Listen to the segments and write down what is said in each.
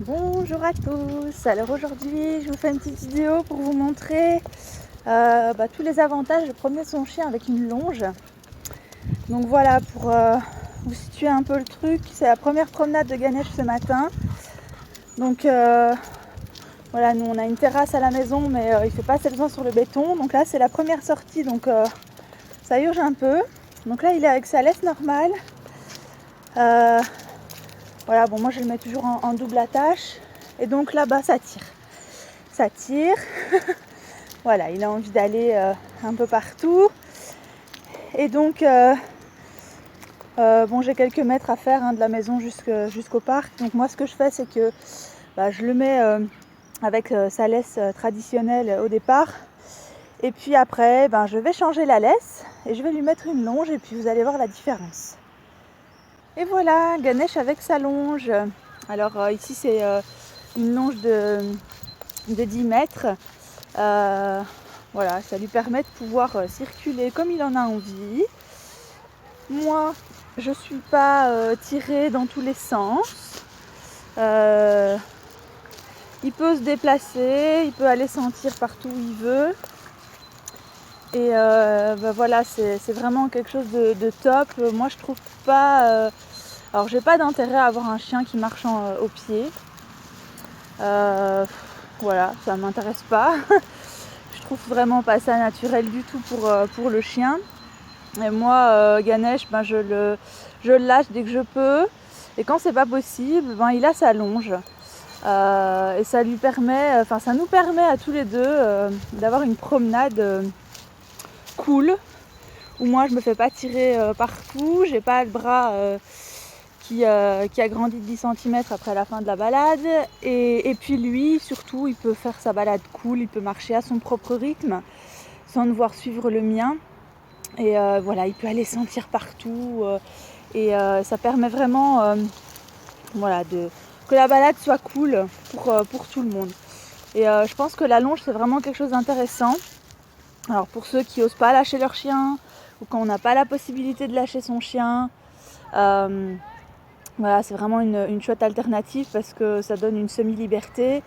Bonjour à tous, alors aujourd'hui je vous fais une petite vidéo pour vous montrer tous les avantages de promener son chien avec une longe. Donc voilà, pour vous situer un peu le truc, c'est la première promenade de Ganesh ce matin. Donc voilà, nous on a une terrasse à la maison mais il ne fait pas assez besoin sur le béton. Donc là c'est la première sortie, donc ça urge un peu. Donc là il est avec sa laisse normale. Voilà, bon moi je le mets toujours en double attache. Et donc là-bas ça tire. Ça tire. Voilà, il a envie d'aller un peu partout. Et donc j'ai quelques mètres à faire de la maison jusqu'au parc. Donc moi ce que je fais c'est que je le mets avec sa laisse traditionnelle au départ. Et puis après je vais changer la laisse et je vais lui mettre une longe et puis vous allez voir la différence. Et voilà, Ganesh avec sa longe. Alors ici c'est une longe de 10 mètres. Voilà, ça lui permet de pouvoir circuler comme il en a envie. Moi, je ne suis pas tirée dans tous les sens. Il peut se déplacer, il peut aller sentir partout où il veut. Et voilà, c'est vraiment quelque chose de top. Moi, je trouve pas... alors, j'ai pas d'intérêt à avoir un chien qui marche au pied. Voilà, ça m'intéresse pas. Je trouve vraiment pas ça naturel du tout pour le chien. Et moi, Ganesh, je le lâche dès que je peux. Et quand c'est pas possible, il a sa longe. Et ça lui permet, ça nous permet à tous les deux d'avoir une promenade cool. Où moi je me fais pas tirer partout, j'ai pas le bras qui a grandi de 10 cm après la fin de la balade. Et puis lui, surtout, il peut faire sa balade cool, il peut marcher à son propre rythme sans devoir suivre le mien. Et voilà, il peut aller sentir partout. Et ça permet vraiment que la balade soit cool pour tout le monde. Et je pense que la longe, c'est vraiment quelque chose d'intéressant. Alors pour ceux qui n'osent pas lâcher leur chien, ou quand on n'a pas la possibilité de lâcher son chien, voilà, c'est vraiment une chouette alternative parce que ça donne une semi-liberté.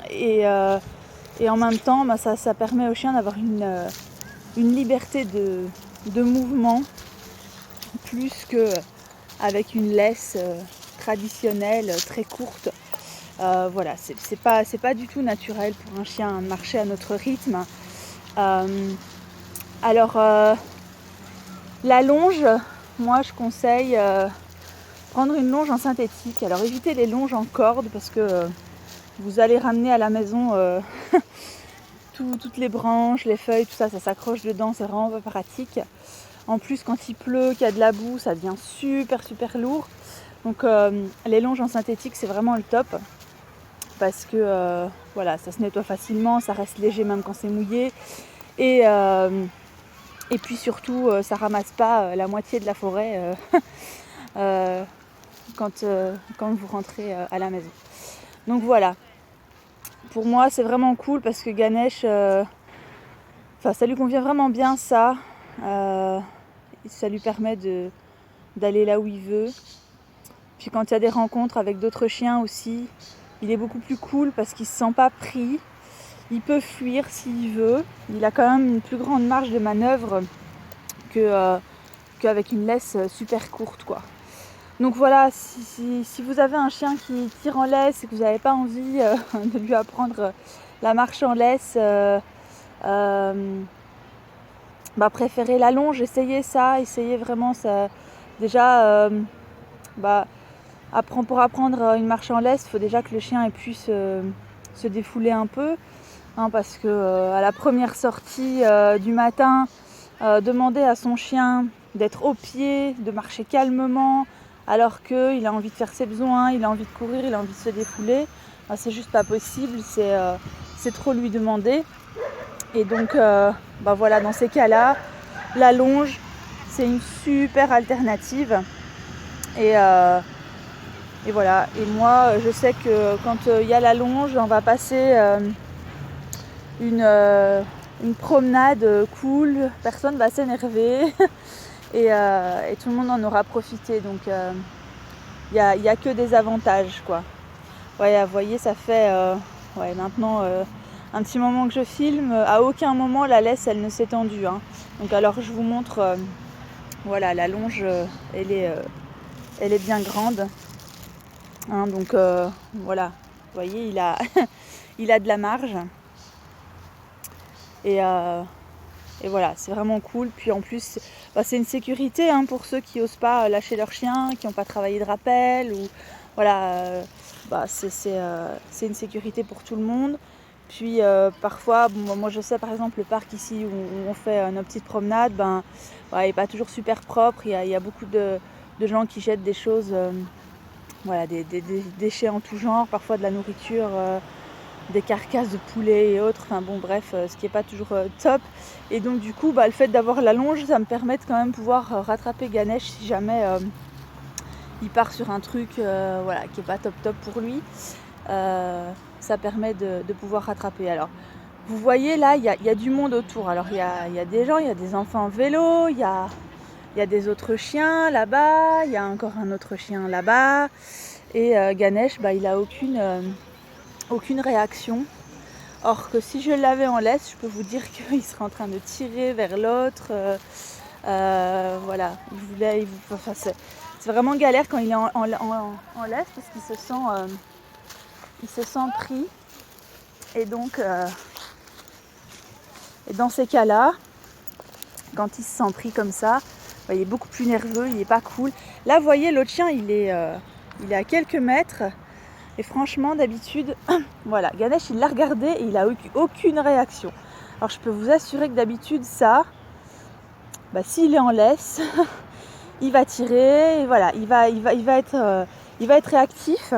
Et en même temps, ça permet au chien d'avoir une liberté de mouvement plus qu'avec une laisse traditionnelle très courte. Voilà, c'est pas du tout naturel pour un chien de marcher à notre rythme. Alors, la longe, moi je conseille prendre une longe en synthétique. Alors évitez les longes en corde parce que vous allez ramener à la maison toutes les branches, les feuilles, tout ça s'accroche dedans, c'est vraiment pas pratique. En plus quand il pleut, qu'il y a de la boue, ça devient super lourd. Donc les longes en synthétique c'est vraiment le top. Parce que voilà, ça se nettoie facilement, ça reste léger même quand c'est mouillé. Et puis surtout, ça ramasse pas la moitié de la forêt quand vous rentrez à la maison. Donc voilà, pour moi c'est vraiment cool parce que Ganesh, ça lui convient vraiment bien ça. Ça lui permet d'aller là où il veut. Puis quand il y a des rencontres avec d'autres chiens aussi, il est beaucoup plus cool parce qu'il ne se sent pas pris. Il peut fuir s'il veut. Il a quand même une plus grande marge de manœuvre qu'avec une laisse super courte, quoi. Donc voilà, si vous avez un chien qui tire en laisse et que vous n'avez pas envie de lui apprendre la marche en laisse, préférez la longe, essayez vraiment ça. Déjà, pour apprendre une marche en laisse, il faut déjà que le chien puisse se défouler un peu. Parce que à la première sortie du matin, demander à son chien d'être au pied, de marcher calmement, alors qu'il a envie de faire ses besoins, il a envie de courir, il a envie de se défouler, c'est juste pas possible, c'est trop lui demander. Et donc voilà, dans ces cas-là, la longe, c'est une super alternative. Et voilà, et moi je sais que quand il y a la longe, on va passer une promenade cool, personne va s'énerver et tout le monde en aura profité. Donc y a que des avantages, quoi. Ouais, vous voyez, ça fait maintenant un petit moment que je filme. À aucun moment la laisse elle ne s'est tendue, hein. Donc alors je vous montre, voilà, la longe, elle est bien grande, hein, donc voilà, vous voyez, il a il a de la marge et voilà, c'est vraiment cool. Puis en plus, c'est une sécurité, hein, pour ceux qui n'osent pas lâcher leur chien, qui n'ont pas travaillé de rappel, ou voilà, c'est une sécurité pour tout le monde. Puis parfois, moi je sais par exemple le parc ici où on fait nos petites promenades, il n'est pas toujours super propre. Il y a beaucoup de gens qui jettent des choses, voilà, des déchets en tout genre, parfois de la nourriture, des carcasses de poulet et autres, enfin bon bref, ce qui n'est pas toujours top. Et donc du coup, le fait d'avoir la longe, ça me permet de quand même pouvoir rattraper Ganesh si jamais il part sur un truc voilà, qui n'est pas top pour lui. Ça permet de pouvoir rattraper. Alors vous voyez là, il y a du monde autour. Alors il y a des gens, il y a des enfants en vélo, il y a des autres chiens là-bas, il y a encore un autre chien là-bas. Et Ganesh, il a aucune réaction. Or que si je l'avais en laisse, je peux vous dire qu'il serait en train de tirer vers l'autre. Voilà, c'est vraiment galère quand il est en laisse parce qu'il se sent pris. Et donc, et dans ces cas-là, quand il se sent pris comme ça, il est beaucoup plus nerveux, il n'est pas cool. Là, vous voyez, l'autre chien, il est à quelques mètres. Et franchement, d'habitude, voilà, Ganesh, il l'a regardé et il n'a aucune réaction. Alors, je peux vous assurer que d'habitude, ça, s'il est en laisse, il va tirer, et voilà, il va être réactif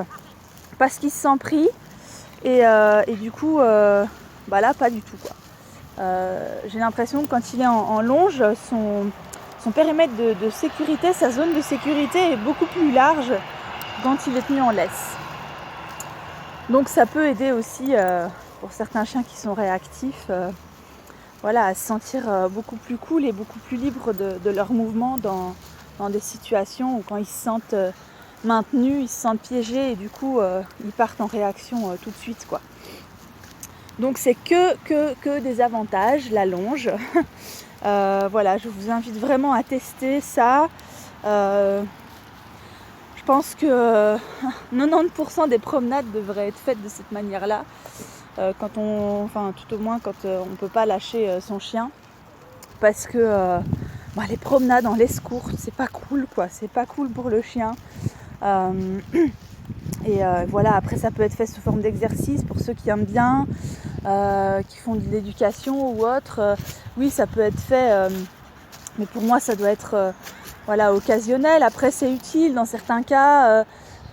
parce qu'il se sent pris. Et du coup, là, pas du tout, quoi. J'ai l'impression que quand il est en longe, son périmètre de sécurité, sa zone de sécurité est beaucoup plus large quand il est tenu en laisse. Donc ça peut aider aussi pour certains chiens qui sont réactifs, à se sentir beaucoup plus cool et beaucoup plus libres de leurs mouvements dans des situations où quand ils se sentent maintenus, ils se sentent piégés et du coup ils partent en réaction tout de suite, quoi. Donc c'est que des avantages, la longe. Voilà, je vous invite vraiment à tester ça. Je pense que 90% des promenades devraient être faites de cette manière-là, tout au moins quand on ne peut pas lâcher son chien, parce que les promenades en laisse courte, c'est pas cool, quoi. C'est pas cool pour le chien. Voilà, après ça peut être fait sous forme d'exercice pour ceux qui aiment bien, qui font de l'éducation ou autre. Oui, ça peut être fait, mais pour moi ça doit être occasionnel. Après c'est utile dans certains cas,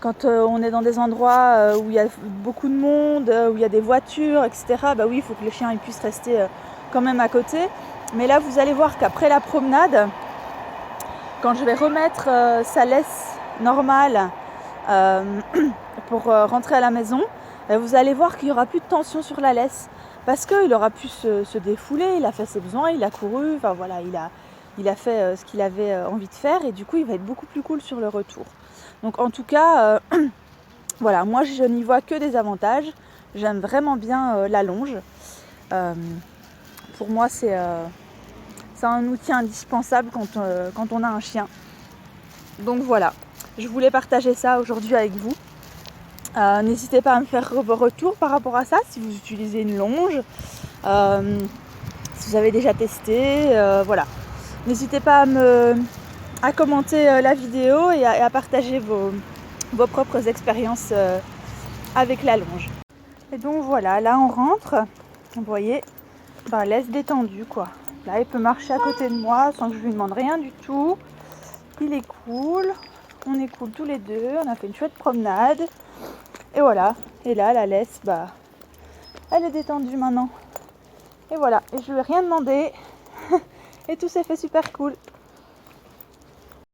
quand on est dans des endroits où il y a beaucoup de monde, où il y a des voitures, etc. Oui, il faut que le chien il puisse rester quand même à côté. Mais là vous allez voir qu'après la promenade, quand je vais remettre sa laisse normale pour rentrer à la maison, vous allez voir qu'il n'y aura plus de tension sur la laisse parce qu'il aura pu se défouler, il a fait ses besoins, il a couru, il a fait ce qu'il avait envie de faire et du coup il va être beaucoup plus cool sur le retour. Donc en tout cas, voilà, moi je n'y vois que des avantages. J'aime vraiment bien la longe. Pour moi c'est un outil indispensable quand on a un chien. Donc voilà, je voulais partager ça aujourd'hui avec vous. N'hésitez pas à me faire vos retours par rapport à ça, si vous utilisez une longe, si vous avez déjà testé, voilà. N'hésitez pas à commenter la vidéo et à partager vos propres expériences avec la longe. Et donc voilà, là on rentre, vous voyez, laisse détendue, quoi. Là il peut marcher à côté de moi sans que je lui demande rien du tout. Il est cool, on est cool tous les deux, on a fait une chouette promenade. Et voilà, et là la laisse, elle est détendue maintenant. Et voilà, et je lui ai rien demandé. Et tout s'est fait super cool.